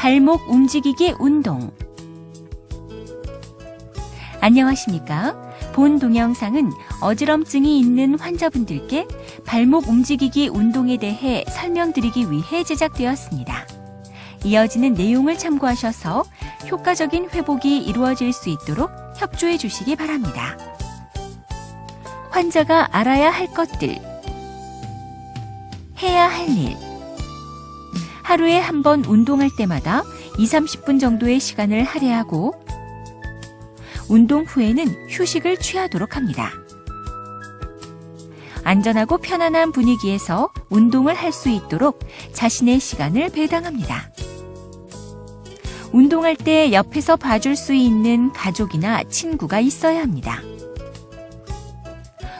발목 움직이기 운동. 안녕하십니까? 본 동영상은 어지럼증이 있는 환자분들께 발목 움직이기 운동에 대해 설명드리기 위해 제작되었습니다. 이어지는 내용을 참고하셔서 효과적인 회복이 이루어질 수 있도록 협조해 주시기 바랍니다. 환자가 알아야 할 것들, 해야 할 일. 하루에 한 번 운동할 때마다 20-30분 정도의 시간을 할애하고 운동 후에는 휴식을 취하도록 합니다. 안전하고 편안한 분위기에서 운동을 할 수 있도록 자신의 시간을 배당합니다. 운동할 때 옆에서 봐줄 수 있는 가족이나 친구가 있어야 합니다.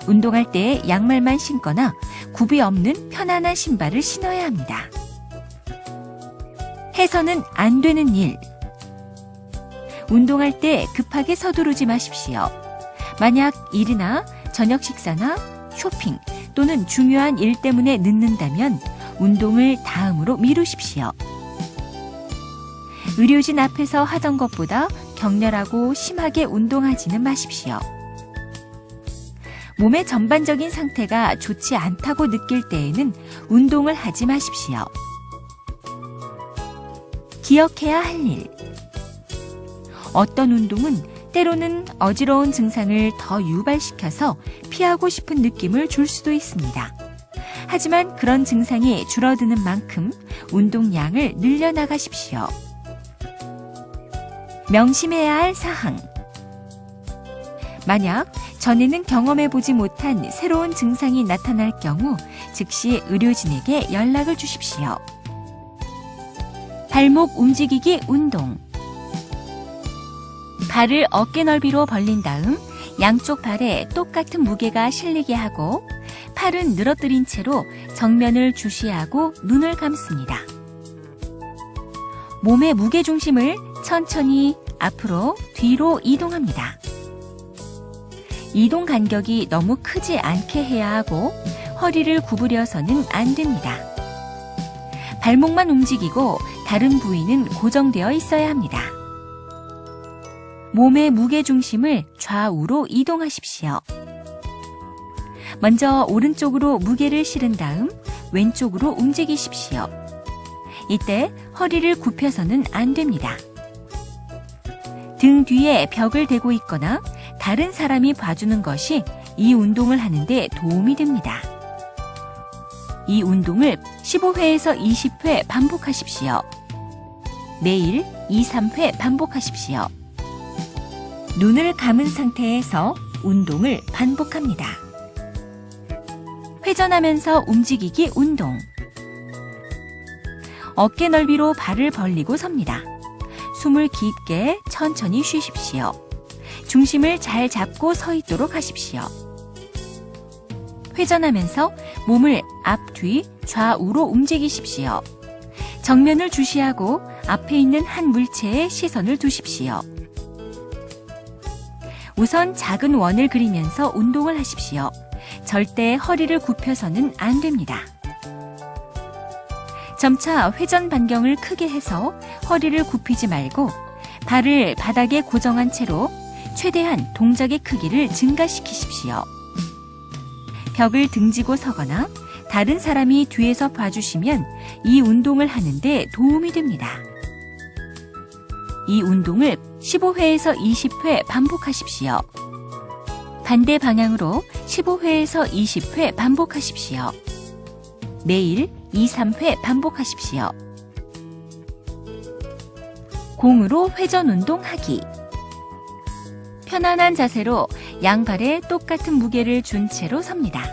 운동할 때 양말만 신거나 굽이 없는 편안한 신발을 신어야 합니다. 해서는 안 되는 일. 운동할 때 급하게 서두르지 마십시오. 만약 일이나 저녁 식사나 쇼핑 또는 중요한 일 때문에 늦는다면 운동을 다음으로 미루십시오. 의료진 앞에서 하던 것보다 격렬하고 심하게 운동하지는 마십시오. 몸의 전반적인 상태가 좋지 않다고 느낄 때에는 운동을 하지 마십시오. 기억해야 할 일. 어떤 운동은 때로는 어지러운 증상을 더 유발시켜서 피하고 싶은 느낌을 줄 수도 있습니다. 하지만 그런 증상이 줄어드는 만큼 운동량을 늘려나가십시오. 명심해야 할 사항. 만약 전에는 경험해보지 못한 새로운 증상이 나타날 경우 즉시 의료진에게 연락을 주십시오. 발목 움직이기 운동. 발을 어깨 넓이로 벌린 다음 양쪽 발에 똑같은 무게가 실리게 하고 팔은 늘어뜨린 채로 정면을 주시하고 눈을 감습니다. 몸의 무게중심을 천천히 앞으로 뒤로 이동합니다. 이동 간격이 너무 크지 않게 해야 하고 허리를 구부려서는 안 됩니다. 발목만 움직이고 다른 부위는 고정되어 있어야 합니다. 몸의 무게중심을 좌우로 이동하십시오. 먼저 오른쪽으로 무게를 실은 다음 왼쪽으로 움직이십시오. 이때 허리를 굽혀서는 안 됩니다. 등 뒤에 벽을 대고 있거나 다른 사람이 봐주는 것이 이 운동을 하는데 도움이 됩니다. 이 운동을 15회에서 20회 반복하십시오. 매일 2-3회 반복하십시오. 눈을 감은 상태에서 운동을 반복합니다. 회전하면서 움직이기 운동. 어깨 넓이로 발을 벌리고 섭니다. 숨을 깊게 천천히 쉬십시오. 중심을 잘 잡고 서 있도록 하십시오. 회전하면서 몸을 앞, 뒤, 좌우로 움직이십시오. 정면을 주시하고 앞에 있는 한 물체에 시선을 두십시오. 우선 작은 원을 그리면서 운동을 하십시오. 절대 허리를 굽혀서는 안 됩니다. 점차 회전 반경을 크게 해서 허리를 굽히지 말고 발을 바닥에 고정한 채로 최대한 동작의 크기를 증가시키십시오. 벽을 등지고 서거나 다른 사람이 뒤에서 봐주시면 이 운동을 하는데 도움이 됩니다. 이 운동을 15회에서 20회 반복하십시오. 반대 방향으로 15회에서 20회 반복하십시오. 매일 2-3회 반복하십시오. 공으로 회전 운동하기. 편안한 자세로 양발에 똑같은 무게를 준 채로 섭니다.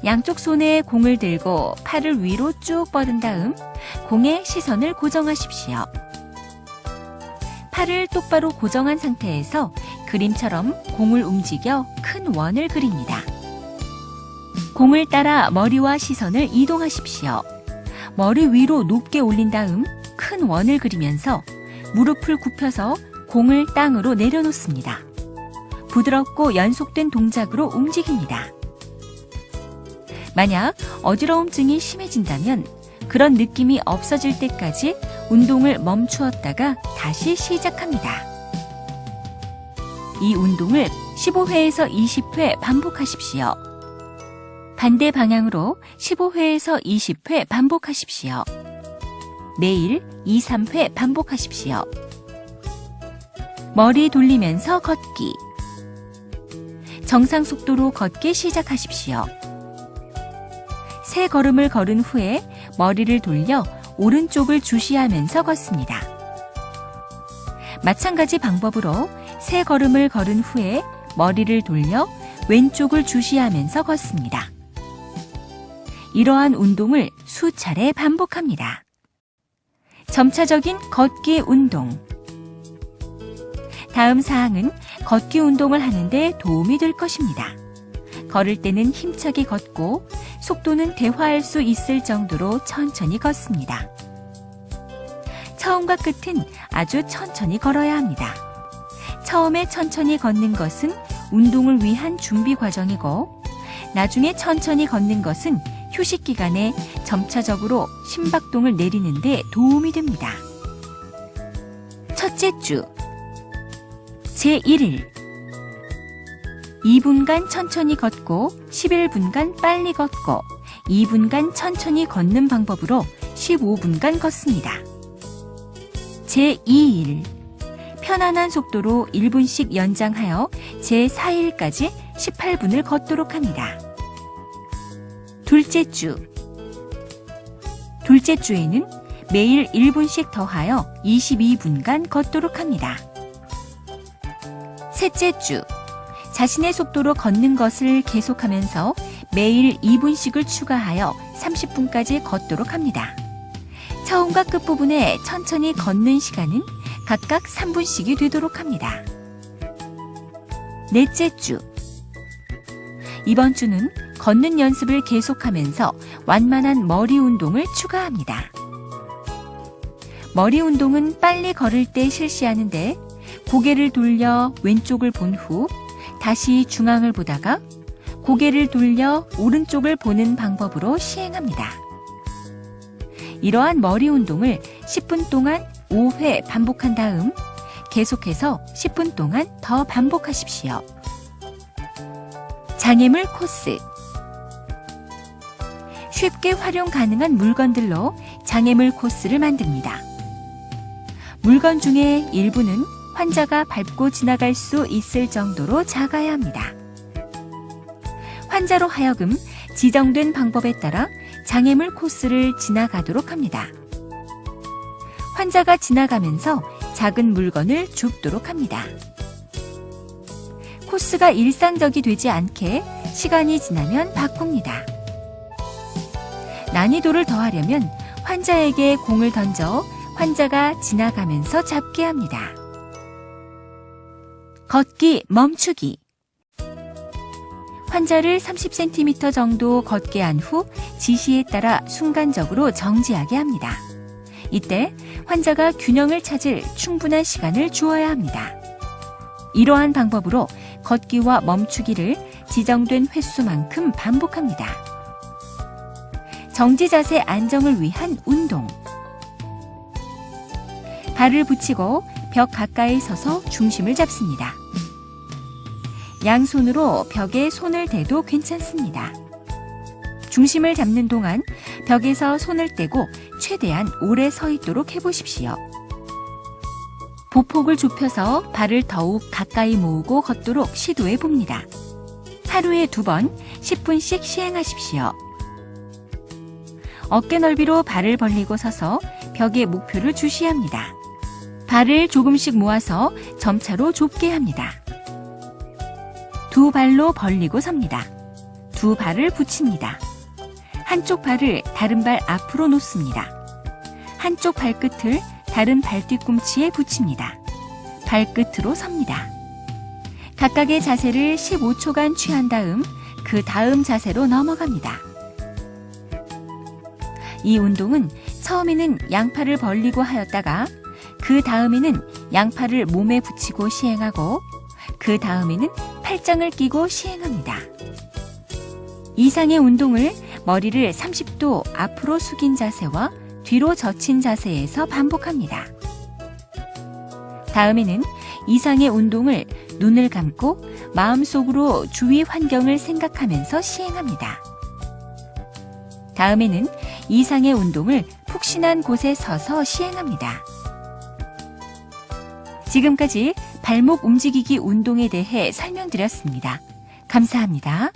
양쪽 손에 공을 들고 팔을 위로 쭉 뻗은 다음 공에 시선을 고정하십시오. 팔을 똑바로 고정한 상태에서 그림처럼 공을 움직여 큰 원을 그립니다. 공을 따라 머리와 시선을 이동하십시오. 머리 위로 높게 올린 다음 큰 원을 그리면서 무릎을 굽혀서 공을 땅으로 내려놓습니다. 부드럽고 연속된 동작으로 움직입니다. 만약 어지러움증이 심해진다면 그런 느낌이 없어질 때까지 운동을 멈추었다가 다시 시작합니다. 이 운동을 15회에서 20회 반복하십시오. 반대 방향으로 15회에서 20회 반복하십시오. 매일 2, 3회 반복하십시오. 머리 돌리면서 걷기. 정상 속도로 걷기 시작하십시오. 3걸음을 걸은 후에 머리를 돌려 오른쪽을 주시하면서 걷습니다. 마찬가지 방법으로 3걸음을 걸은 후에 머리를 돌려 왼쪽을 주시하면서 걷습니다. 이러한 운동을 수차례 반복합니다. 점차적인 걷기 운동. 다음 사항은 걷기 운동을 하는데 도움이 될 것입니다. 걸을 때는 힘차게 걷고 속도는 대화할 수 있을 정도로 천천히 걷습니다. 처음과 끝은 아주 천천히 걸어야 합니다. 처음에 천천히 걷는 것은 운동을 위한 준비 과정이고 나중에 천천히 걷는 것은 휴식 기간에 점차적으로 심박동을 내리는 데 도움이 됩니다. 첫째 주 제1일 2분간 천천히 걷고 11분간 빨리 걷고 2분간 천천히 걷는 방법으로 15분간 걷습니다. 제2일 편안한 속도로 1분씩 연장하여 제4일까지 18분을 걷도록 합니다. 둘째 주에는 매일 1분씩 더하여 22분간 걷도록 합니다. 셋째 주, 자신의 속도로 걷는 것을 계속하면서 매일 2분씩을 추가하여 30분까지 걷도록 합니다. 처음과 끝부분에 천천히 걷는 시간은 각각 3분씩이 되도록 합니다. 넷째 주, 이번 주는 걷는 연습을 계속하면서 완만한 머리 운동을 추가합니다. 머리 운동은 빨리 걸을 때 실시하는데 고개를 돌려 왼쪽을 본 후 다시 중앙을 보다가 고개를 돌려 오른쪽을 보는 방법으로 시행합니다. 이러한 머리 운동을 10분 동안 5회 반복한 다음 계속해서 10분 동안 더 반복하십시오. 장애물 코스. 쉽게 활용 가능한 물건들로 장애물 코스를 만듭니다. 물건 중에 일부는 환자가 밟고 지나갈 수 있을 정도로 작아야 합니다. 환자로 하여금 지정된 방법에 따라 장애물 코스를 지나가도록 합니다. 환자가 지나가면서 작은 물건을 줍도록 합니다. 코스가 일상적이 되지 않게 시간이 지나면 바꿉니다. 난이도를 더하려면 환자에게 공을 던져 환자가 지나가면서 잡게 합니다. 걷기 멈추기. 환자를 30cm 정도 걷게 한 후 지시에 따라 순간적으로 정지하게 합니다. 이때 환자가 균형을 찾을 충분한 시간을 주어야 합니다. 이러한 방법으로 걷기와 멈추기를 지정된 횟수만큼 반복합니다. 정지 자세 안정을 위한 운동. 발을 붙이고 벽 가까이 서서 중심을 잡습니다. 양손으로 벽에 손을 대도 괜찮습니다. 중심을 잡는 동안 벽에서 손을 떼고 최대한 오래 서 있도록 해보십시오. 보폭을 좁혀서 발을 더욱 가까이 모으고 걷도록 시도해 봅니다. 하루에 2번 10분씩 시행하십시오. 어깨 넓이로 발을 벌리고 서서 벽에 목표를 주시합니다. 발을 조금씩 모아서 점차로 좁게 합니다. 2발로 벌리고 섭니다. 2발을 붙입니다. 한쪽 발을 다른 발 앞으로 놓습니다. 한쪽 발끝을 다른 발 뒤꿈치에 붙입니다. 발끝으로 섭니다. 각각의 자세를 15초간 취한 다음 그 다음 자세로 넘어갑니다. 이 운동은 처음에는 양팔을 벌리고 하였다가 그 다음에는 양팔을 몸에 붙이고 시행하고 그 다음에는 팔짱을 끼고 시행합니다. 이상의 운동을 머리를 30도 앞으로 숙인 자세와 뒤로 젖힌 자세에서 반복합니다. 다음에는 이상의 운동을 눈을 감고 마음속으로 주위 환경을 생각하면서 시행합니다. 다음에는 이상의 운동을 푹신한 곳에 서서 시행합니다. 지금까지 발목 움직이기 운동에 대해 설명드렸습니다. 감사합니다.